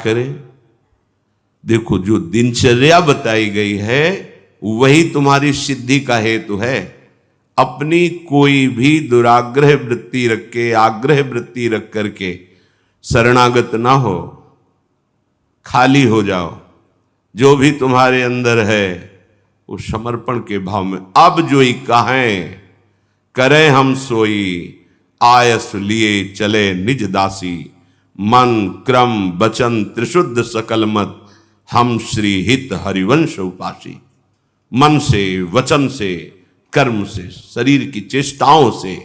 करें? देखो, जो दिनचर्या बताई गई है वही तुम्हारी सिद्धि का हेतु है। अपनी कोई भी दुराग्रह वृत्ति रख के, आग्रह वृत्ति रख करके शरणागत ना हो, खाली हो जाओ। जो भी तुम्हारे अंदर है वो समर्पण के भाव में, अब जो ही कहें करें हम सोई, आयस लिए चले निज दासी, मन क्रम वचन त्रिशुद्ध सकल मत, हम श्री हित हरिवंश उपासी। मन से, वचन से, कर्म से, शरीर की चेष्टाओं से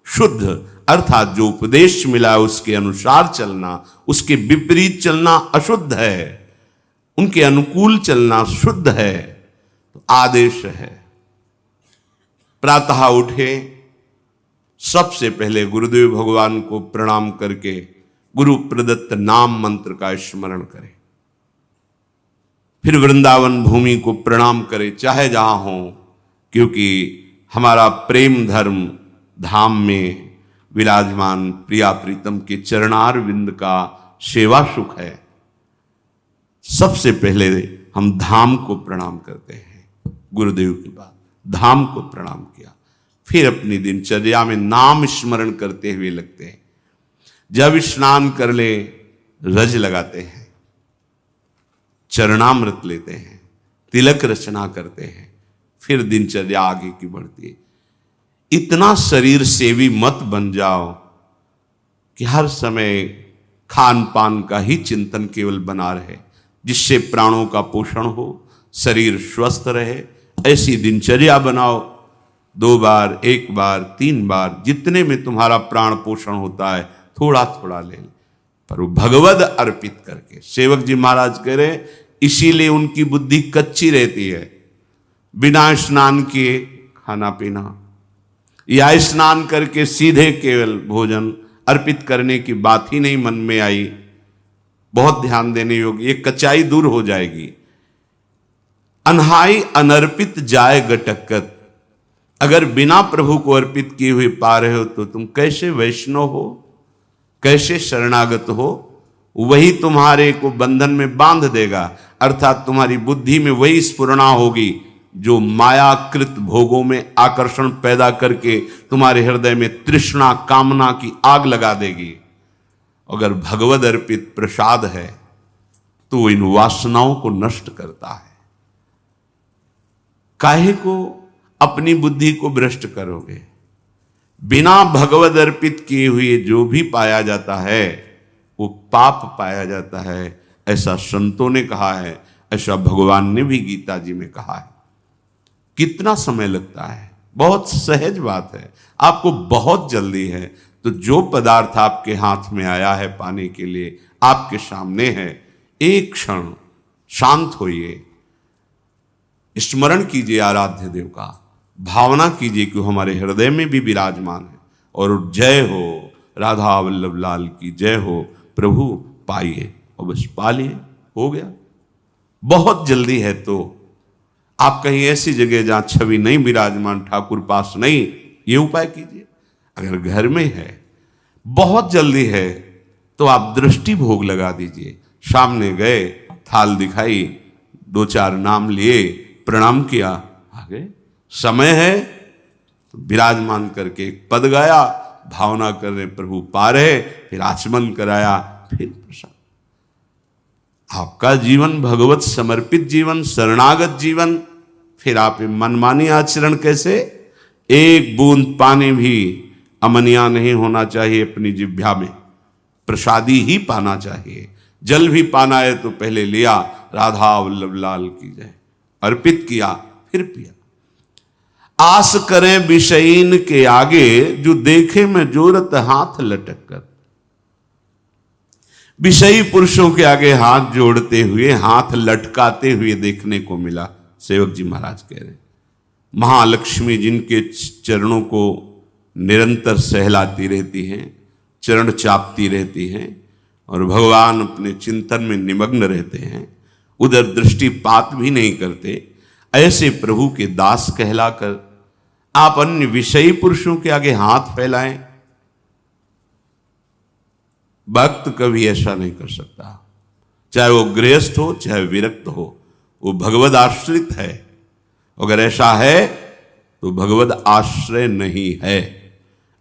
शुद्ध, अर्थात जो उपदेश मिला है उसके अनुसार चलना, उसके विपरीत चलना अशुद्ध है, उनके अनुकूल चलना शुद्ध है। तो आदेश है, प्रातः उठे, सबसे पहले गुरुदेव भगवान को प्रणाम करके गुरु प्रदत्त नाम मंत्र का स्मरण करें। फिर वृंदावन भूमि को प्रणाम करें, चाहे जहां हो, क्योंकि हमारा प्रेम धर्म धाम में विराजमान प्रिया प्रीतम के चरणार विंद का सेवा सुख है। सबसे पहले हम धाम को प्रणाम करते हैं, गुरुदेव की बात, धाम को प्रणाम किया, फिर अपनी दिनचर्या में नाम स्मरण करते हुए लगते हैं। जब स्नान कर ले रज लगाते हैं, चरणामृत लेते हैं, तिलक रचना करते हैं, फिर दिनचर्या आगे की बढ़ती है। इतना शरीर सेवी मत बन जाओ कि हर समय खान पान का ही चिंतन केवल बना रहे, जिससे प्राणों का पोषण हो, शरीर स्वस्थ रहे। ऐसी दिनचर्या बनाओ, 2 बार, 1 बार, 3 बार, जितने में तुम्हारा प्राण पोषण होता है थोड़ा थोड़ा ले, पर वो भगवद अर्पित करके। सेवक जी महाराज कह रहे, इसीलिए उनकी बुद्धि कच्ची रहती है। बिना स्नान किए खाना पीना, या स्नान करके सीधे केवल भोजन अर्पित करने की बात ही नहीं मन में आई, बहुत ध्यान देने योग्य, ये कच्चाई दूर हो जाएगी। अनहाई अनर्पित जाए गटकत, अगर बिना प्रभु को अर्पित किए हुए पा रहे हो तो तुम कैसे वैष्णव हो, कैसे शरणागत हो? वही तुम्हारे को बंधन में बांध देगा, अर्थात तुम्हारी बुद्धि में वही स्फुरणा होगी जो मायाकृत भोगों में आकर्षण पैदा करके तुम्हारे हृदय में तृष्णा कामना की आग लगा देगी। अगर भगवद अर्पित प्रसाद है तो इन वासनाओं को नष्ट करता है। काहे को अपनी बुद्धि को भ्रष्ट करोगे? बिना भगवद अर्पित किए हुए जो भी पाया जाता है वो पाप पाया जाता है, ऐसा संतों ने कहा है, ऐसा भगवान ने भी गीता जी में कहा है। कितना समय लगता है? बहुत सहज बात है, आपको बहुत जल्दी है। तो जो पदार्थ आपके हाथ में आया है पाने के लिए, आपके सामने है, एक क्षण शांत होइए, स्मरण कीजिए आराध्य देव का, भावना कीजिए कि हमारे हृदय में भी विराजमान है। और जय हो राधा वल्लभ लाल की जय हो, प्रभु पाइए और बस पा लिए, हो गया। बहुत जल्दी है तो आप कहीं ऐसी जगह जहां छवि नहीं विराजमान, ठाकुर पास नहीं, ये उपाय कीजिए। अगर घर में है, बहुत जल्दी है, तो आप दृष्टि भोग लगा दीजिए। सामने गए, थाल दिखाई, 2-4 नाम लिए, प्रणाम किया, आ गए। समय है तो विराजमान करके एक पद गाया, भावना कर रहे प्रभु पा रहे, फिर आचमन कराया, फिर प्रसाद। आपका जीवन भगवत समर्पित जीवन, शरणागत जीवन। फिर आप मनमानी आचरण कैसे? एक बूंद पानी भी अमनिया नहीं होना चाहिए अपनी जिह्वा में, प्रसादी ही पाना चाहिए। जल भी पाना है तो पहले लिया, राधा वल्लभ लाल की जय, अर्पित किया, फिर पिया। आस करें विषयीन के आगे, जो देखे में जोरत हाथ लटक कर। विषयी पुरुषों के आगे हाथ जोड़ते हुए, हाथ लटकाते हुए देखने को मिला। सेवक जी महाराज कह रहे, महालक्ष्मी जिनके चरणों को निरंतर सहलाती रहती हैं, चरण चापती रहती हैं, और भगवान अपने चिंतन में निमग्न रहते हैं, उधर दृष्टिपात भी नहीं करते, ऐसे प्रभु के दास कहलाकर आप अन्य विषयी पुरुषों के आगे हाथ फैलाएं? भक्त कभी ऐसा नहीं कर सकता। चाहे वो गृहस्थ हो चाहे विरक्त हो, वो भगवद आश्रित है। अगर ऐसा है तो भगवद आश्रय नहीं है,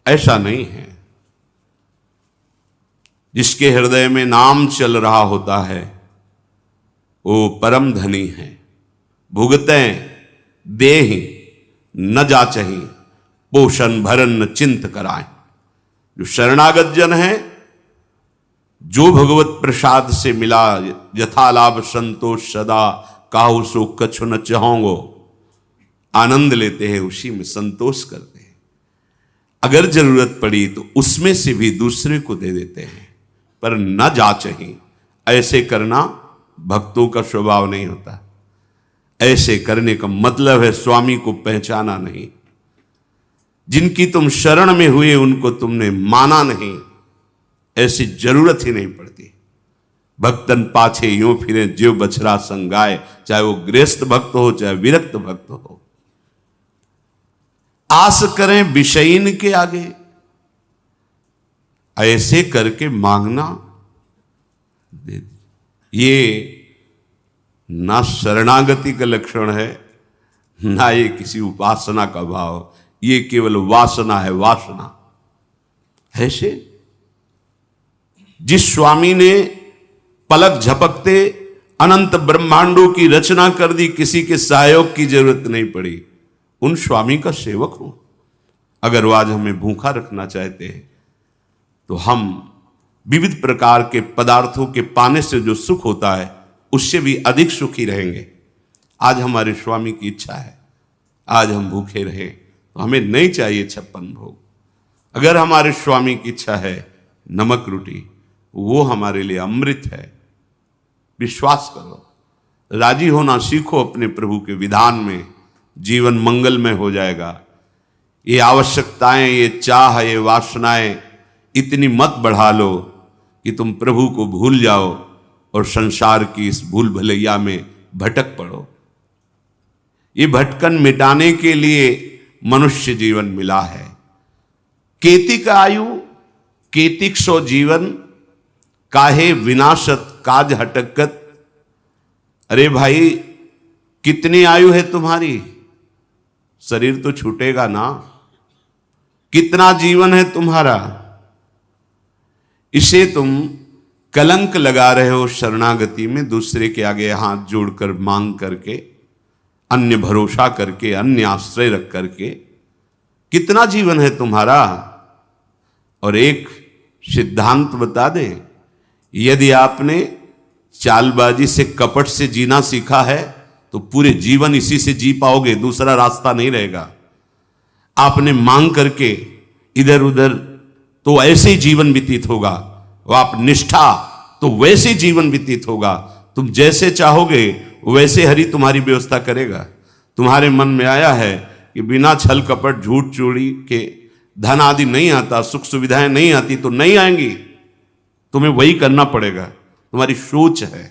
ऐसा नहीं है। जिसके हृदय में नाम चल रहा होता है वो परम धनी है। भुगतें देहि न जाचहि, पोषण भरन न चिंत कराएं। जो शरणागत जन है, जो भगवत प्रसाद से मिला, यथा लाभ संतोष सदा, काहू सो कछु न चाहोगो, आनंद लेते हैं, उसी में संतोष करते हैं। अगर जरूरत पड़ी तो उसमें से भी दूसरे को दे देते हैं, पर न जाचहि। ऐसे करना भक्तों का स्वभाव नहीं होता। ऐसे करने का मतलब है स्वामी को पहचाना नहीं। जिनकी तुम शरण में हुए उनको तुमने माना नहीं, ऐसी जरूरत ही नहीं पड़ती। भक्तन पाछे यूं फिरे ज्यो बछड़ा संगाए, चाहे वो गृहस्थ भक्त हो चाहे विरक्त भक्त हो। आस करें विषयीन के आगे, ऐसे करके मांगना, ये ना शरणागति का लक्षण है, ना ये किसी उपासना का भाव, ये केवल वासना है, वासना। ऐसे जिस स्वामी ने पलक झपकते अनंत ब्रह्मांडों की रचना कर दी, किसी के सहयोग की जरूरत नहीं पड़ी, उन स्वामी का सेवक हूं। अगर वो आज हमें भूखा रखना चाहते हैं तो हम विविध प्रकार के पदार्थों के पाने से जो सुख होता है उससे भी अधिक सुखी रहेंगे। आज हमारे स्वामी की इच्छा है आज हम भूखे रहे, तो हमें नहीं चाहिए 56 भोग। अगर हमारे स्वामी की इच्छा है नमक रोटी, वो हमारे लिए अमृत है। विश्वास करो, राजी होना सीखो अपने प्रभु के विधान में, जीवन मंगलमय हो जाएगा। ये आवश्यकताएं, ये चाह, ये वासनाएं इतनी मत बढ़ा लो कि तुम प्रभु को भूल जाओ और संसार की इस भूल भलैया में भटक पड़ो। ये भटकन मिटाने के लिए मनुष्य जीवन मिला है। केतिक आयु केतिक सो जीवन, काहे विनाशत काज हटकत। अरे भाई, कितनी आयु है तुम्हारी? शरीर तो छूटेगा ना। कितना जीवन है तुम्हारा? इसे तुम कलंक लगा रहे हो शरणागति में, दूसरे के आगे हाथ जोड़कर मांग करके, अन्य भरोसा करके, अन्य आश्रय रख करके। कितना जीवन है तुम्हारा? और एक सिद्धांत बता दे, यदि आपने चालबाजी से, कपट से जीना सीखा है तो पूरे जीवन इसी से जी पाओगे, दूसरा रास्ता नहीं रहेगा। आपने मांग करके इधर उधर तो ऐसे ही जीवन व्यतीत होगा, वो आप निष्ठा तो वैसे जीवन व्यतीत होगा। तुम जैसे चाहोगे वैसे हरि तुम्हारी व्यवस्था करेगा। तुम्हारे मन में आया है कि बिना छल कपट झूठ चोरी के धन आदि नहीं आता, सुख सुविधाएं नहीं आती, तो नहीं आएंगी, तुम्हें वही करना पड़ेगा। तुम्हारी सोच है।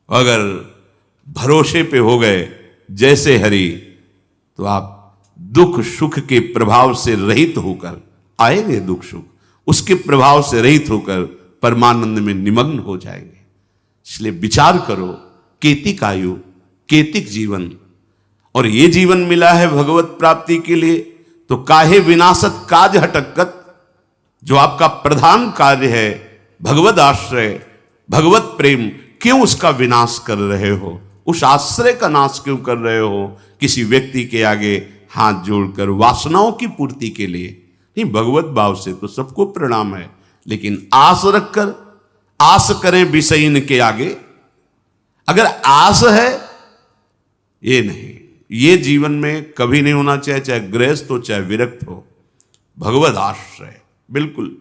अगर भरोसे पे हो गए जैसे हरि, तो आप दुख सुख के प्रभाव से रहित होकर आएंगे, दुख सुख उसके प्रभाव से रहित होकर परमानंद में निमग्न हो जाएंगे। इसलिए विचार करो, केतिक आयु केतिक जीवन, और ये जीवन मिला है भगवत प्राप्ति के लिए, तो काहे विनाशत काज हटकत। जो आपका प्रधान कार्य है भगवत आश्रय, भगवत प्रेम, क्यों उसका विनाश कर रहे हो? उस आश्रय का नाश क्यों कर रहे हो? किसी व्यक्ति के आगे हाथ जोड़कर वासनाओं की पूर्ति के लिए नहीं, भगवत भाव से तो सबको प्रणाम है, लेकिन आस रखकर, आस करें विषयीन के आगे। अगर आस है, ये नहीं, ये जीवन में कभी नहीं होना चाहिए, चाहे गृहस्थ हो चाहे विरक्त हो। भगवत आश्रय बिल्कुल,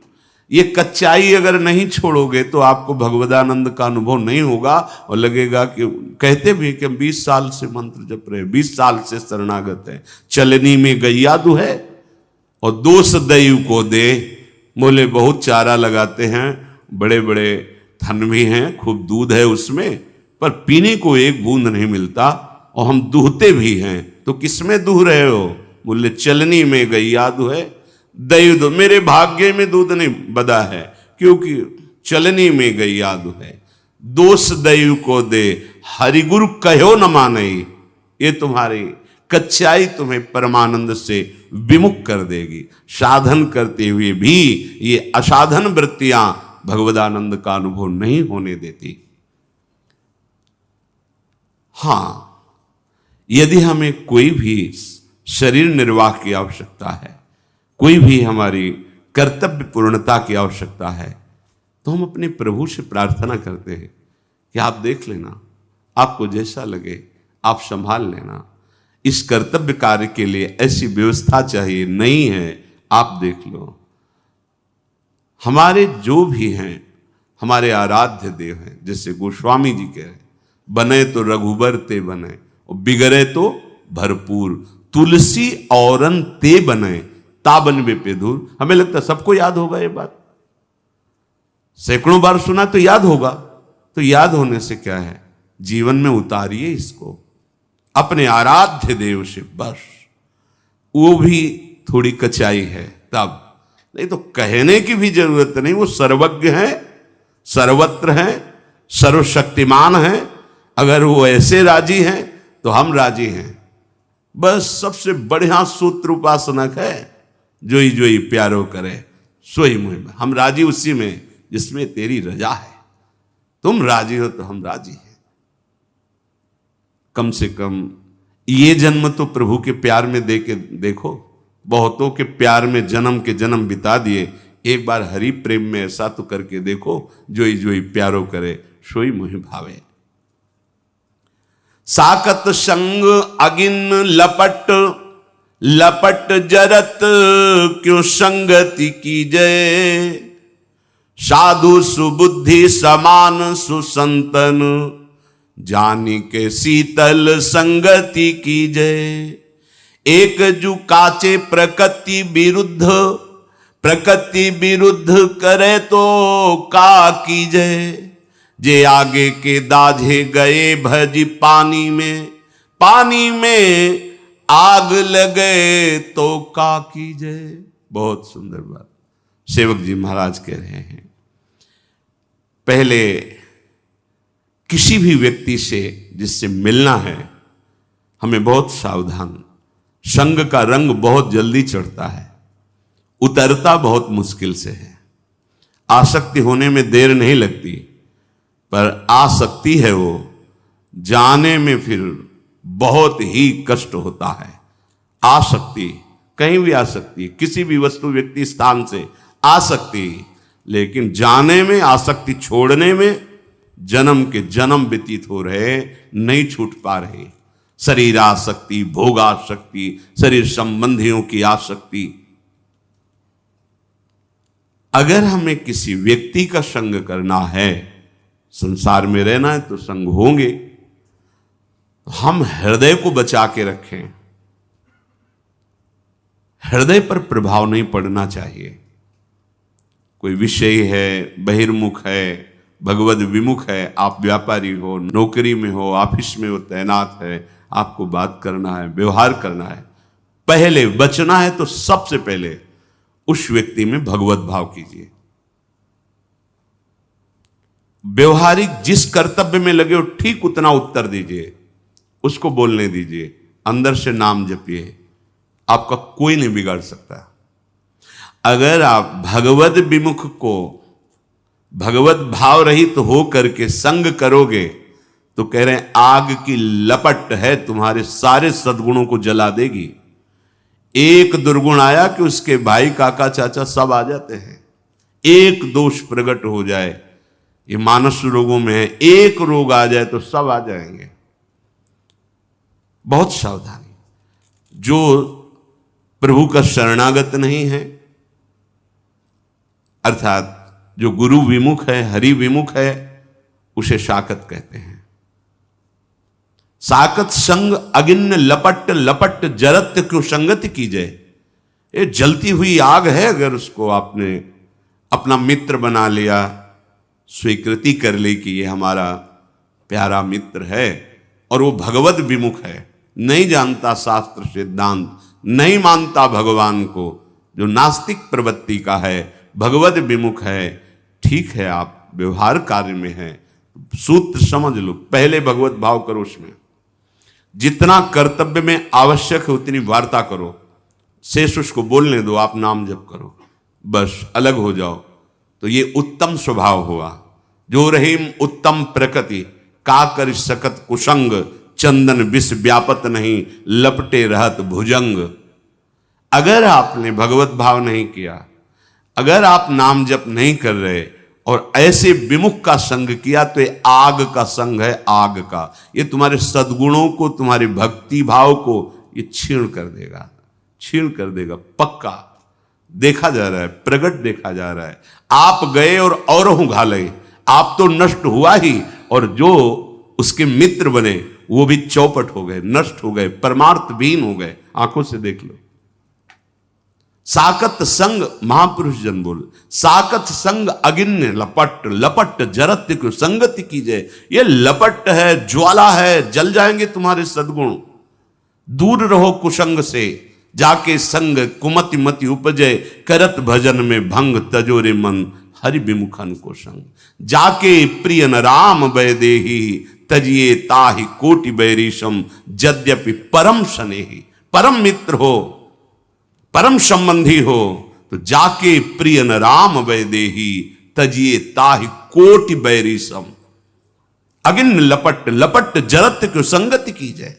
ये कच्चाई अगर नहीं छोड़ोगे तो आपको भगवदानंद का अनुभव नहीं होगा, और लगेगा कि कहते भी कि हम 20 साल से मंत्र जप रहे, 20 साल से शरणागत है, चलनी में गैया दुहै और दोष दैव को दे। बोले बहुत चारा लगाते हैं, बड़े बड़े थन भी हैं, खूब दूध है उसमें, पर पीने को एक बूंद नहीं मिलता, और हम दूहते भी हैं, तो किसमें दूह रहे हो? बोले चलनी में गैया दुहै, दैव दो, मेरे भाग्य में दूध नहीं बदा है, क्योंकि चलनी में गैया दुहै। दोष दैव को दे, हरिगुरु कहो न माने। ये तुम्हारी कच्चाई तुम्हें परमानंद से विमुख कर देगी। साधन करते हुए भी ये असाधन वृत्तियां भगवदानंद का अनुभव नहीं होने देती। हां, यदि हमें कोई भी शरीर निर्वाह की आवश्यकता है, कोई भी हमारी कर्तव्य पूर्णता की आवश्यकता है, तो हम अपने प्रभु से प्रार्थना करते हैं कि आप देख लेना, आपको जैसा लगे आप संभाल लेना। इस कर्तव्य कार्य के लिए ऐसी व्यवस्था चाहिए, नहीं है आप देख लो। हमारे जो भी हैं, हमारे आराध्य देव हैं, जैसे गोस्वामी जी कह रहे, बने तो रघुबर ते बने और बिगड़े तो भरपूर, तुलसी औरन ते बने ताबन वे पे दूर। हमें लगता है सबको याद होगा ये बात, सैकड़ों बार सुना तो याद होगा। तो याद होने से क्या है, जीवन में उतारिए इसको अपने आराध्य देव से, बस। वो भी थोड़ी कचाई है तब, नहीं तो कहने की भी जरूरत नहीं। वो सर्वज्ञ है, सर्वत्र है, सर्वशक्तिमान है। अगर वो ऐसे राजी हैं तो हम राजी हैं। बस सबसे बढ़िया सूत्र उपासनक है, जोई जोई प्यारो करे सोई मुहिम। हम राजी उसी में जिसमें तेरी रजा है। तुम राजी हो तो हम राजी हैं। कम से कम ये जन्म तो प्रभु के प्यार में दे के देखो। बहुतों के प्यार में जन्म के जन्म बिता दिए, एक बार हरि प्रेम में ऐसा तो करके देखो, जोई जोई प्यारो करे सोई मुहि भावे। साकत संग अगिन लपट, लपट जरत क्यों संगति कीजय। साधु सुबुद्धि समान सुसंतन, जानी के शीतल संगति कीजय। एक जू काचे प्रकृति विरुद्ध, प्रकृति विरुद्ध करे तो का कीजय। जे आगे के दाझे गए भज पानी में, पानी में आग लगे तो का कीजय। बहुत सुंदर बात सेवक जी महाराज कह रहे हैं। पहले किसी भी व्यक्ति से जिससे मिलना है, हमें बहुत सावधान। संग का रंग बहुत जल्दी चढ़ता है, उतरता बहुत मुश्किल से है। आसक्ति होने में देर नहीं लगती, पर आसक्ति है वो जाने में फिर बहुत ही कष्ट होता है। आसक्ति कहीं भी आ सकती है, किसी भी वस्तु व्यक्ति स्थान से आ सकती है, लेकिन जाने में, आसक्ति छोड़ने में जन्म के जन्म व्यतीत हो रहे, नहीं छूट पा रहे। शरीर आसक्ति, भोग आसक्ति, शरीर संबंधियों की आसक्ति। अगर हमें किसी व्यक्ति का संग करना है, संसार में रहना है, तो संग होंगे। हम हृदय को बचा के रखें। हृदय पर प्रभाव नहीं पड़ना चाहिए। कोई विषय है, बहिर्मुख है, भगवद विमुख है, आप व्यापारी हो, नौकरी में हो, ऑफिस में हो, तैनात है, आपको बात करना है, व्यवहार करना है, पहले बचना है तो सबसे पहले उस व्यक्ति में भगवत भाव कीजिए। व्यवहारिक जिस कर्तव्य में लगे हो ठीक उतना उत्तर दीजिए, उसको बोलने दीजिए, अंदर से नाम जपिए। आपका कोई नहीं बिगाड़ सकता। अगर आप भगवत विमुख को भगवत भाव रहित तो हो करके संग करोगे, तो कह रहे हैं आग की लपट है, तुम्हारे सारे सद्गुणों को जला देगी। एक दुर्गुण आया कि उसके भाई, काका, चाचा सब आ जाते हैं। एक दोष प्रकट हो जाए, ये मानस रोगों में है, एक रोग आ जाए तो सब आ जाएंगे। बहुत सावधानी। जो प्रभु का शरणागत नहीं है, अर्थात जो गुरु विमुख है, हरि विमुख है, उसे साकत कहते हैं। साकत संग अगिन्न लपट, लपट जरत क्यों संगति कीजय। ये जलती हुई आग है, अगर उसको आपने अपना मित्र बना लिया, स्वीकृति कर ली कि ये हमारा प्यारा मित्र है, और वो भगवत विमुख है, नहीं जानता शास्त्र सिद्धांत, नहीं मानता भगवान को, जो नास्तिक प्रवृत्ति का है, भगवत विमुख है, ठीक है आप व्यवहार कार्य में हैं, सूत्र समझ लो, पहले भगवत भाव करो, उसमें जितना कर्तव्य में आवश्यक है उतनी वार्ता करो, शेष उसको बोलने दो, आप नाम जप करो, बस अलग हो जाओ। तो ये उत्तम स्वभाव हुआ। जो रहीम उत्तम प्रकृति, का कर सकत कुसंग, चंदन विष व्यापत नहीं, लपटे रहत भुजंग। अगर आपने भगवत भाव नहीं किया, अगर आप नाम जप नहीं कर रहे और ऐसे विमुख का संग किया, तो ये आग का संग है, आग का। ये तुम्हारे सद्गुणों को, तुम्हारे भक्ति भाव को ये छीण कर देगा, छीण कर देगा, पक्का देखा जा रहा है, प्रगट देखा जा रहा है। आप गए और औरों घाले, आप तो नष्ट हुआ ही, और जो उसके मित्र बने वो भी चौपट हो गए, नष्ट हो गए, परमार्थ विहीन हो गए। आंखों से देख लो। साकत संग, महापुरुष जन बोल, साकत संग अगिन्य लपट, लपट जरत्य को संगति कीजिए। ये लपट है, ज्वाला है, जल जाएंगे तुम्हारे सद्गुण। दूर रहो कुसंग से, जाके संग कुमति मति उपजे, करत भजन में भंग, तजोरे मन हरि विमुखन को संग। जाके प्रिय न राम वैदेही, तजिए ताहि कोटि बैरीशम, यद्यपि परम स्नेही। परम मित्र हो, परम संबंधी हो, तो जाके प्रिय न राम वैदेही, तजिए ताहि कोटि बैरीशम। अगिन लपट, लपट जरत को संगति की जाए।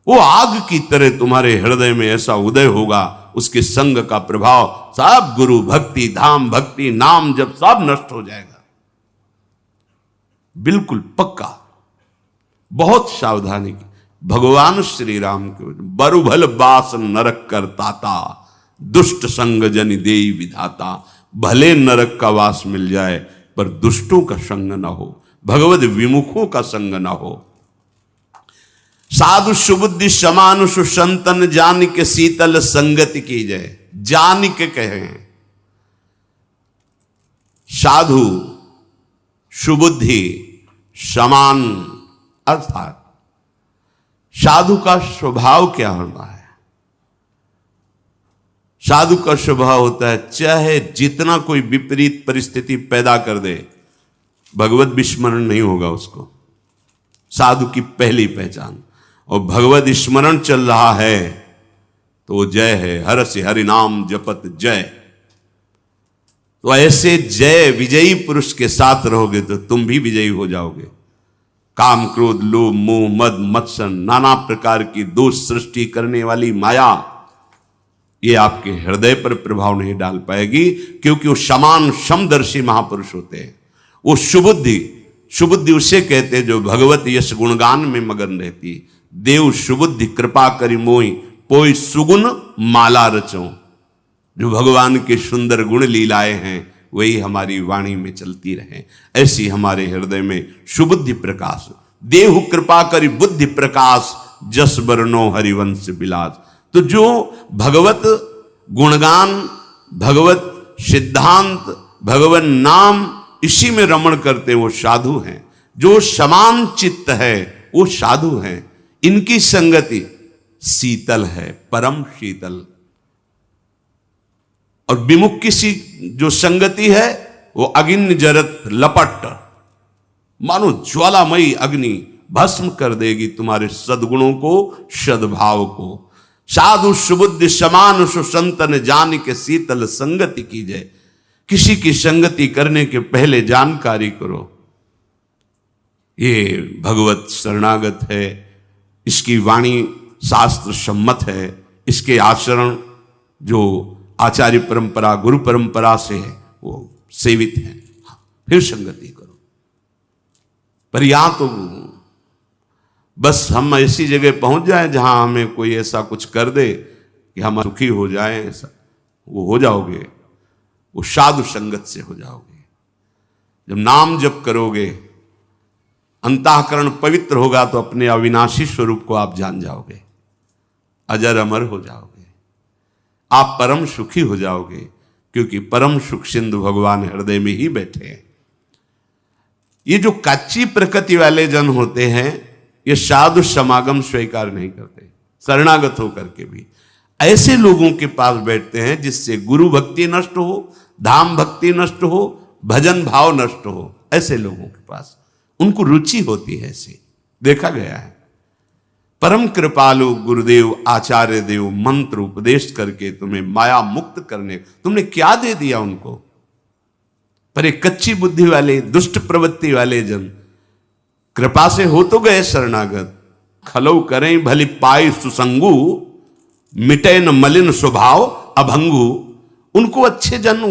वो आग की तरह तुम्हारे हृदय में ऐसा उदय होगा, उसके संग का प्रभाव सब गुरु भक्ति, धाम भक्ति, नाम जब सब नष्ट हो जाएगा, बिल्कुल पक्का। बहुत सावधानी की। भगवान श्री राम के बरुभल बास नरक करताता, दुष्ट संग जनि देई विधाता। भले नरक का वास मिल जाए, पर दुष्टों का संग न हो, भगवद विमुखों का संग न हो। साधु सुबुद्धि समानुषु संतन, जान के शीतल संगति की जाए। जान के कहे साधु सुबुद्धि समान, अर्थात साधु का स्वभाव क्या होना है? साधु का स्वभाव होता है, चाहे जितना कोई विपरीत परिस्थिति पैदा कर दे, भगवत विस्मरण नहीं होगा उसको। साधु की पहली पहचान। और भगवत स्मरण चल रहा है तो वो जय है, हर से हरि नाम जपत जय। तो ऐसे जय विजयी पुरुष के साथ रहोगे तो तुम भी विजयी हो जाओगे। काम क्रोध लोभ मोह मद मत्सर, नाना प्रकार की दोष सृष्टि करने वाली माया, ये आपके हृदय पर प्रभाव नहीं डाल पाएगी, क्योंकि वो समान समदर्शी महापुरुष होते हैं। वो सुबुद्धि, सुबुद्धि उसे कहते हैं जो भगवत यश गुणगान में मगन रहती। देव सुबुद्धि कृपा करी मोहि, पोई सुगुण माला रचो। जो भगवान के सुंदर गुण लीलाएं हैं वही हमारी वाणी में चलती रहे, ऐसी हमारे हृदय में सुबुद्धि प्रकाश। देहु कृपा करी बुद्धि प्रकाश, जस बरनो हरिवंश बिलास। तो जो भगवत गुणगान, भगवत सिद्धांत, भगवत नाम, इसी में रमण करते वो साधु हैं। जो समान चित्त है वो साधु हैं। इनकी संगति शीतल है, परम शीतल। और विमुख की जो संगति है वो अग्नि जरत लपट, मानो ज्वालामयी अग्नि भस्म कर देगी तुम्हारे सद्गुणों को, सद्भाव को। साधु सुबुद्धि समान सुसंतन, जान के शीतल संगति कीजिए। किसी की संगति करने के पहले जानकारी करो, ये भगवत शरणागत है, इसकी वाणी शास्त्र सम्मत है, इसके आचरण जो आचार्य परंपरा गुरु परंपरा से है वो सेवित है, फिर संगति करो। पर यहां तो बस हम ऐसी जगह पहुंच जाए जहां हमें कोई ऐसा कुछ कर दे कि हम सुखी हो जाएं, ऐसा वो हो जाओगे, वो साधु संगत से हो जाओगे। जब नाम जप करोगे, अंतःकरण पवित्र होगा, तो अपने अविनाशी स्वरूप को आप जान जाओगे, अजर अमर हो जाओगे, आप परम सुखी हो जाओगे, क्योंकि परम सुख सिंधु भगवान हृदय में ही बैठे हैं। ये जो कच्ची प्रकृति वाले जन होते हैं, ये साधु समागम स्वीकार नहीं करते, शरणागत होकर के भी ऐसे लोगों के पास बैठते हैं जिससे गुरु भक्ति नष्ट हो, धाम भक्ति नष्ट हो, भजन भाव नष्ट हो। ऐसे लोगों के पास उनको रुचि होती है ऐसी, देखा गया है। परम कृपालु गुरुदेव आचार्य देव मंत्र उपदेश करके तुम्हें माया मुक्त करने, तुमने क्या दे दिया उनको? पर एक कच्ची बुद्धि वाले, दुष्ट प्रवृत्ति वाले जन कृपा से हो तो गए शरणागत, खलौ करें भली पाई सुसंगु, मिटे न मलिन स्वभाव अभंगु। उनको अच्छे जन